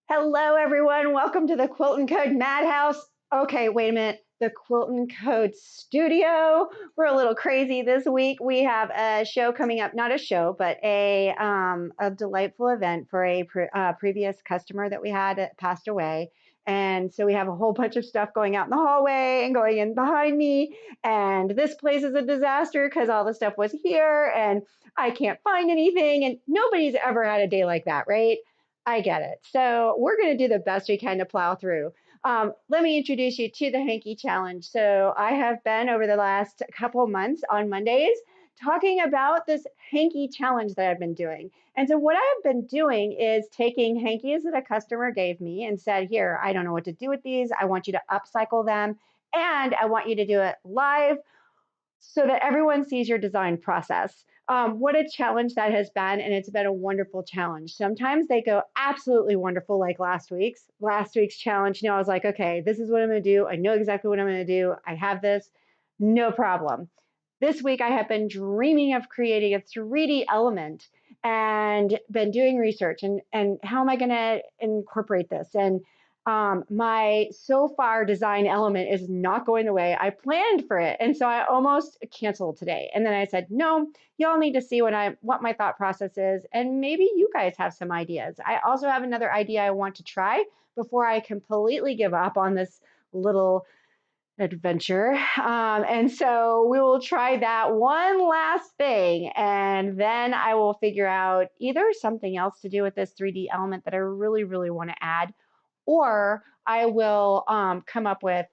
Hello, everyone. Welcome to the QuiltNCode Madhouse. Okay, wait a minute. The QuiltNCode Studio. We're a little crazy this week. We have a show coming up, not a show, but a delightful event for a previous customer that we had that passed away. And so we have a whole bunch of stuff going out in the hallway and going in behind me. And this place is a disaster because all the stuff was here and I can't find anything. And nobody's ever had a day like that, right? I get it. So we're going to do the best we can to plow through. Let me introduce you to the Hankie Challenge. So I have been over the last couple months on Mondays talking about this Hankie Challenge that I've been doing. And so what I've been doing is taking hankies that a customer gave me and said, here, I don't know what to do with these. I want you to upcycle them and I want you to do it live so that everyone sees your design process. What a challenge that has been, and it's been a wonderful challenge. Sometimes they go absolutely wonderful, like last week's challenge. I was like, okay, this is what I'm going to do. I know exactly what I'm going to do. I have this, no problem. This week I have been dreaming of creating a 3D element and been doing research and how am I going to incorporate this? And my so far design element is not going the way I planned for it. And so I almost canceled today. And then I said, no, y'all need to see what my thought process is. And maybe you guys have some ideas. I also have another idea I want to try before I completely give up on this little adventure. And so we will try that one last thing. And then I will figure out either something else to do with this 3D element that I really, really want to add, or I will come up with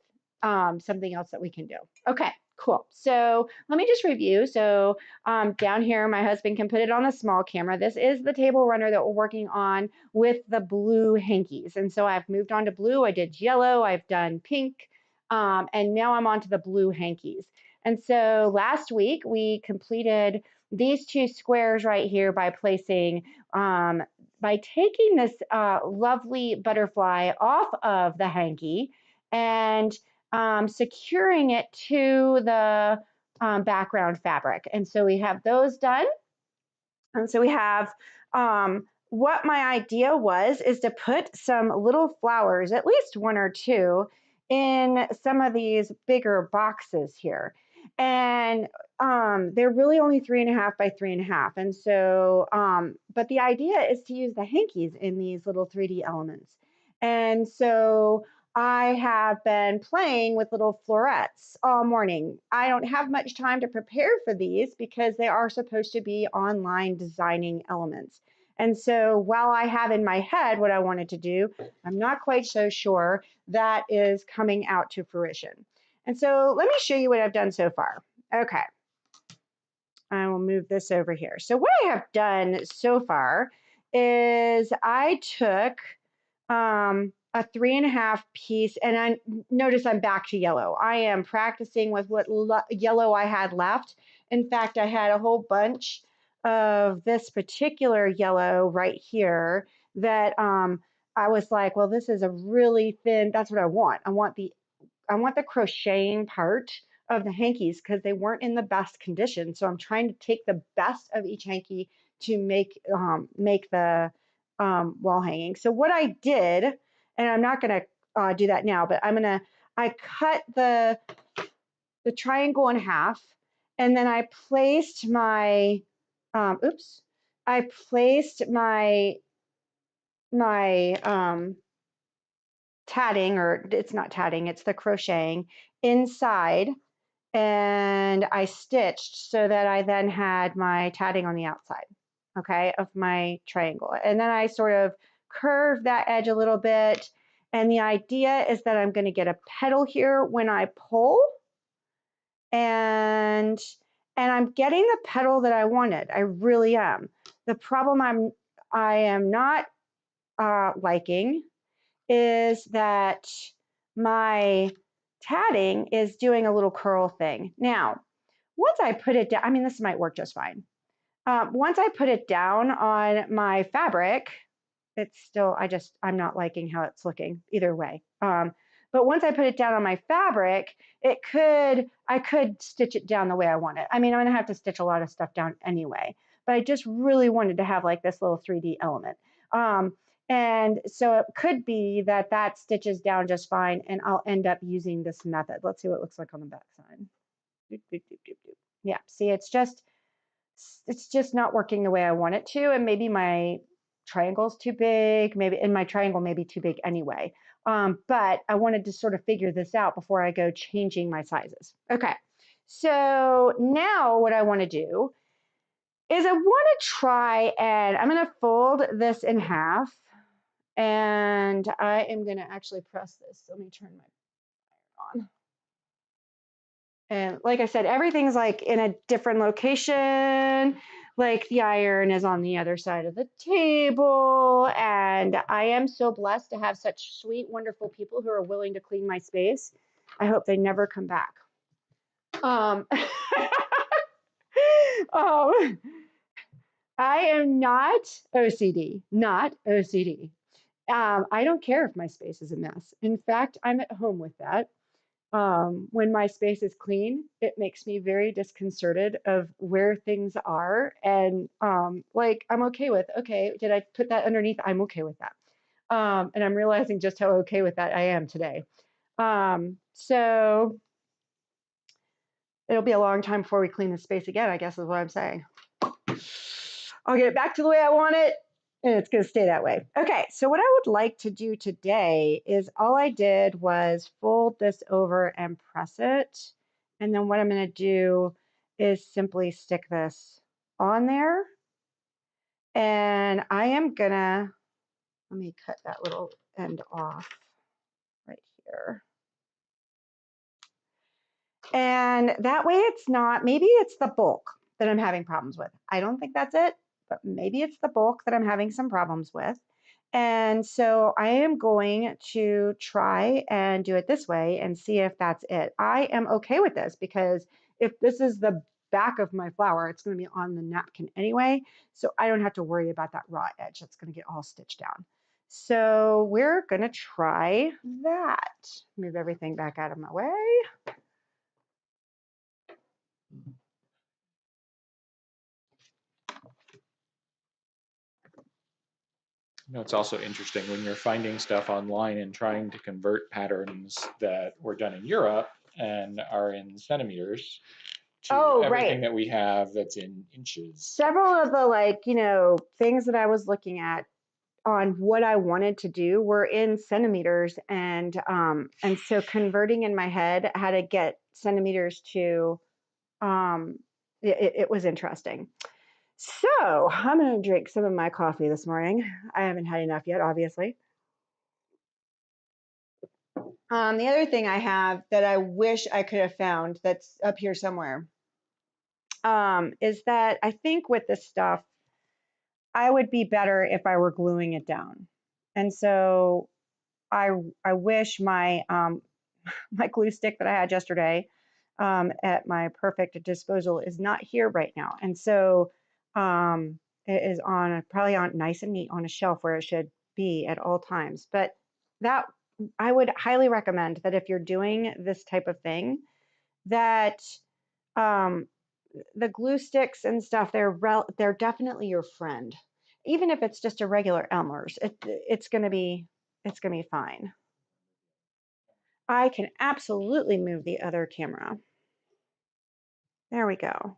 something else that we can do. Okay, cool. So let me just review. So down here, my husband can put it on a small camera. This is the table runner that we're working on with the blue hankies. And so I've moved on to blue. I did yellow, I've done pink, and now I'm on to the blue hankies. And so last week we completed these two squares right here by placing by taking this lovely butterfly off of the hanky and securing it to the background fabric. And so we have those done. And so we have what my idea was is to put some little flowers, at least one or two, in some of these bigger boxes here. And they're really only 3.5 by 3.5. And so, but the idea is to use the hankies in these little 3D elements. And so I have been playing with little florets all morning. I don't have much time to prepare for these because they are supposed to be online designing elements. And so while I have in my head what I wanted to do, I'm not quite so sure that is coming out to fruition. And so let me show you what I've done so far. Okay, I will move this over here. So what I have done so far is I took a 3.5 piece, and I notice I'm back to yellow. I am practicing with what yellow I had left. In fact, I had a whole bunch of this particular yellow right here that I was like, well, this is a really thin, that's what I want. I want the crocheting part of the hankies because they weren't in the best condition. So I'm trying to take the best of each hanky to make the wall hanging. So what I did, and I'm not going to do that now, but I cut the triangle in half, and then I placed my, I placed my tatting, or it's not tatting, it's the crocheting inside, and I stitched so that I then had my tatting on the outside, okay, of my triangle. And then I sort of curved that edge a little bit. And the idea is that I'm going to get a petal here when I pull, and I'm getting the petal that I wanted. I really am. The problem I am not liking is that my tatting is doing a little curl thing. Now, once I put it down, I mean, this might work just fine. Once I put it down on my fabric, it's still, I'm not liking how it's looking either way. But once I put it down on my fabric, I could stitch it down the way I want it. I mean, I'm gonna have to stitch a lot of stuff down anyway, but I just really wanted to have like this little 3D element. And so it could be that that stitches down just fine and I'll end up using this method. Let's see what it looks like on the back side. Yeah, see, it's just not working the way I want it to. And maybe my triangle's too big, maybe, and my triangle may be too big anyway. But I wanted to sort of figure this out before I go changing my sizes. Okay, so now what I want to do is I want to try, and I'm going to fold this in half, and I am going to actually press this. Let me turn my iron on. And like I said, everything's like in a different location. Like the iron is on the other side of the table. And I am so blessed to have such sweet, wonderful people who are willing to clean my space. I hope they never come back. I am not OCD, not OCD. I don't care if my space is a mess. In fact, I'm at home with that. When my space is clean, it makes me very disconcerted of where things are. And like, I'm okay with, okay, did I put that underneath? I'm okay with that. And I'm realizing just how okay with that I am today. So it'll be a long time before we clean the space again, I guess is what I'm saying. I'll get it back to the way I want it, and it's going to stay that way. Okay, so what I would like to do today is all I did was fold this over and press it. And then what I'm going to do is simply stick this on there. And I am going to, let me cut that little end off right here. And that way it's not, maybe it's the bulk that I'm having problems with. I don't think that's it, but maybe it's the bulk that I'm having some problems with. And so I am going to try and do it this way and see if that's it. I am okay with this because if this is the back of my flower, it's going to be on the napkin anyway. So I don't have to worry about that raw edge that's going to get all stitched down. So we're going to try that. Move everything back out of my way. You know, it's also interesting when you're finding stuff online and trying to convert patterns that were done in Europe and are in centimeters to everything that we have that's in inches. Several of the things that I was looking at on what I wanted to do were in centimeters, and so converting in my head how to get centimeters to it was interesting. So I'm going to drink some of my coffee this morning. I haven't had enough yet, obviously. The other thing I have that I wish I could have found that's up here somewhere is that I think with this stuff, I would be better if I were gluing it down. And so I wish my my glue stick that I had yesterday at my perfect disposal is not here right now. And so it is probably on nice and neat on a shelf where it should be at all times. But that I would highly recommend that if you're doing this type of thing, that the glue sticks and stuff, they're definitely your friend. Even if it's just a regular Elmer's, it's gonna be fine. I can absolutely move the other camera. There we go.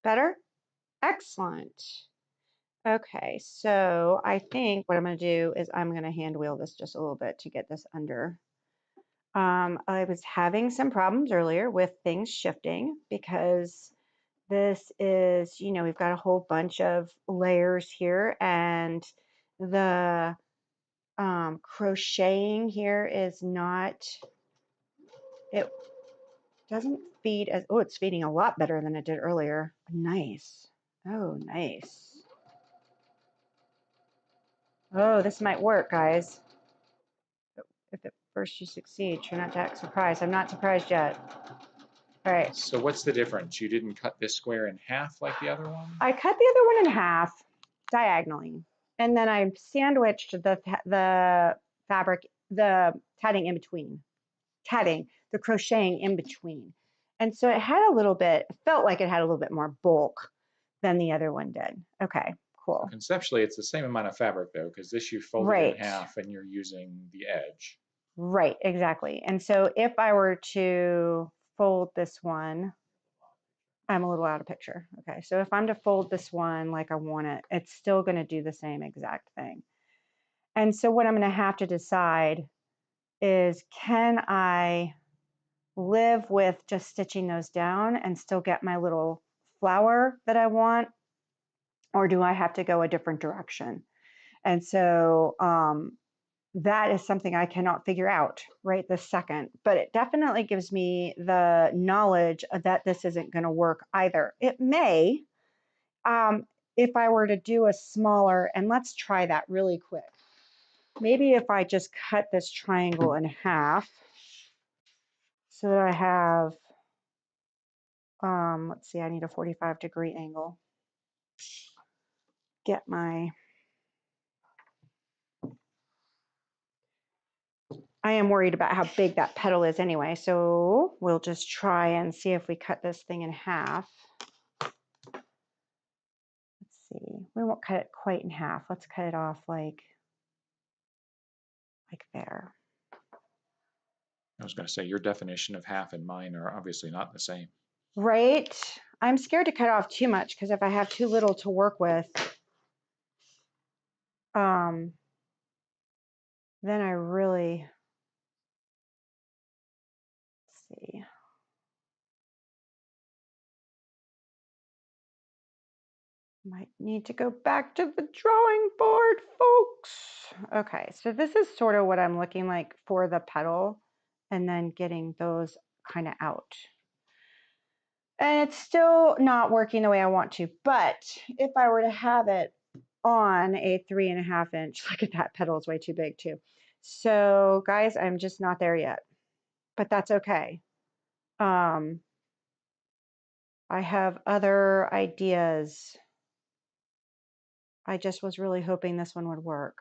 Better? Excellent. Okay, so I think what I'm going to do is I'm going to hand wheel this just a little bit to get this under. I was having some problems earlier with things shifting because this is, we've got a whole bunch of layers here, and the crocheting here is not, it doesn't feed as, oh, it's feeding a lot better than it did earlier. Nice. Oh, nice. Oh, this might work, guys. If at first you succeed, try not to act surprised. I'm not surprised yet. All right. So what's the difference? You didn't cut this square in half like the other one? I cut the other one in half diagonally, and then I sandwiched the fabric, the tatting in between. The crocheting in between. And so it had a little bit, it felt like it had a little bit more bulk than the other one did. Okay, cool. Conceptually, it's the same amount of fabric though, because this you fold it in half and you're using the edge. Right, exactly. And so if I were to fold this one, I'm a little out of picture. Okay, so if I'm to fold this one like I want it, it's still going to do the same exact thing. And so what I'm going to have to decide is, can I live with just stitching those down and still get my little flower that I want? Or do I have to go a different direction? And so that is something I cannot figure out right this second, but it definitely gives me the knowledge that this isn't going to work either. It may, if I were to do a smaller, and let's try that really quick. Maybe if I just cut this triangle in half so that I have, let's see, I need a 45-degree angle. Get my, I am worried about how big that petal is anyway, so we'll just try and see if we cut this thing in half. Let's see, we won't cut it quite in half. Let's cut it off like there. I was going to say your definition of half and mine are obviously not the same. Right? I'm scared to cut off too much because if I have too little to work with, then I really, let's see. Might need to go back to the drawing board, folks. Okay, so this is sort of what I'm looking like for the petal and then getting those kind of out. And it's still not working the way I want to, but if I were to have it on a 3.5 inch, look at that, petal is way too big too. So guys, I'm just not there yet, but that's okay. I have other ideas. I just was really hoping this one would work.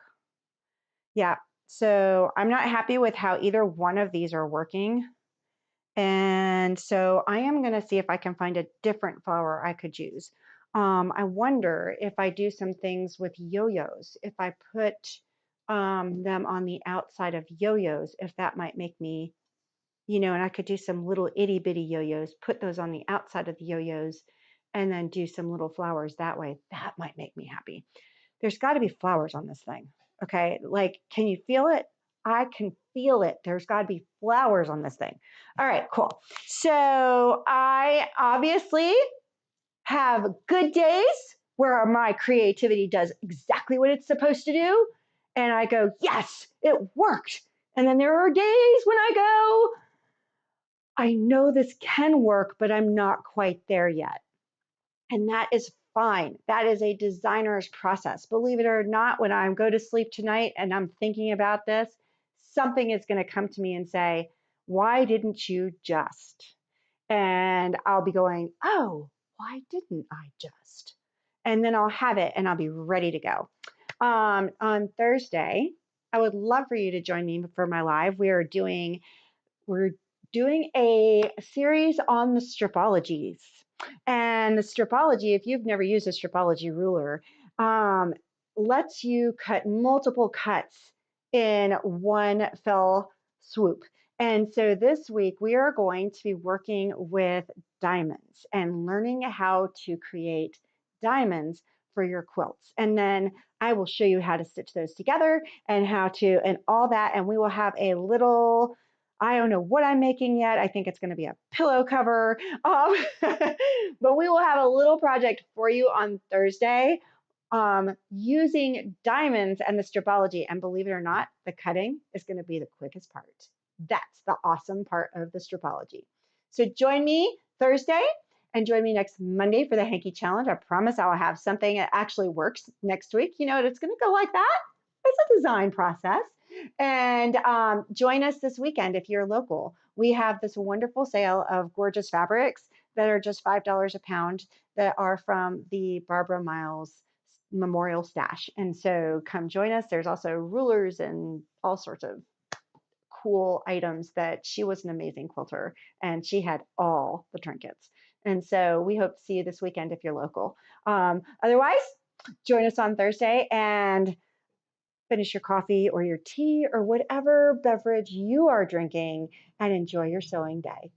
Yeah, so I'm not happy with how either one of these are working. And so I am going to see if I can find a different flower I could use. I wonder if I do some things with yo-yos, if I put them on the outside of yo-yos, if that might make me, and I could do some little itty bitty yo-yos, put those on the outside of the yo-yos, and then do some little flowers that way. That might make me happy. There's got to be flowers on this thing. Okay, like, can you feel it? I can feel it. There's got to be flowers on this thing. All right, cool. So I obviously have good days where my creativity does exactly what it's supposed to do. And I go, yes, it worked. And then there are days when I go, I know this can work, but I'm not quite there yet. And that is fine. That is a designer's process. Believe it or not, when I go to sleep tonight and I'm thinking about this, something is going to come to me and say, why didn't you just? And I'll be going, oh, why didn't I just? And then I'll have it and I'll be ready to go. On Thursday, I would love for you to join me for my live. We're doing a series on the stripologies. And the stripology, if you've never used a stripology ruler, lets you cut multiple cuts in one fell swoop. And so this week we are going to be working with diamonds and learning how to create diamonds for your quilts. And then I will show you how to stitch those together and and all that. And we will have a little, I don't know what I'm making yet. I think it's going to be a pillow cover. But we will have a little project for you on Thursday using diamonds and the stripology. And believe it or not, the cutting is going to be the quickest part. That's the awesome part of the stripology. So join me Thursday and join me next Monday for the Hankie Challenge. I promise I'll have something that actually works next week. It's going to go like that. It's a design process. And join us this weekend if you're local. We have this wonderful sale of gorgeous fabrics that are just $5 a pound that are from the Barbara Miles Memorial Stash. And so come join us. There's also rulers and all sorts of cool items. That she was an amazing quilter and she had all the trinkets. And so we hope to see you this weekend if you're local. Otherwise, Join us on Thursday and finish your coffee or your tea or whatever beverage you are drinking and enjoy your sewing day.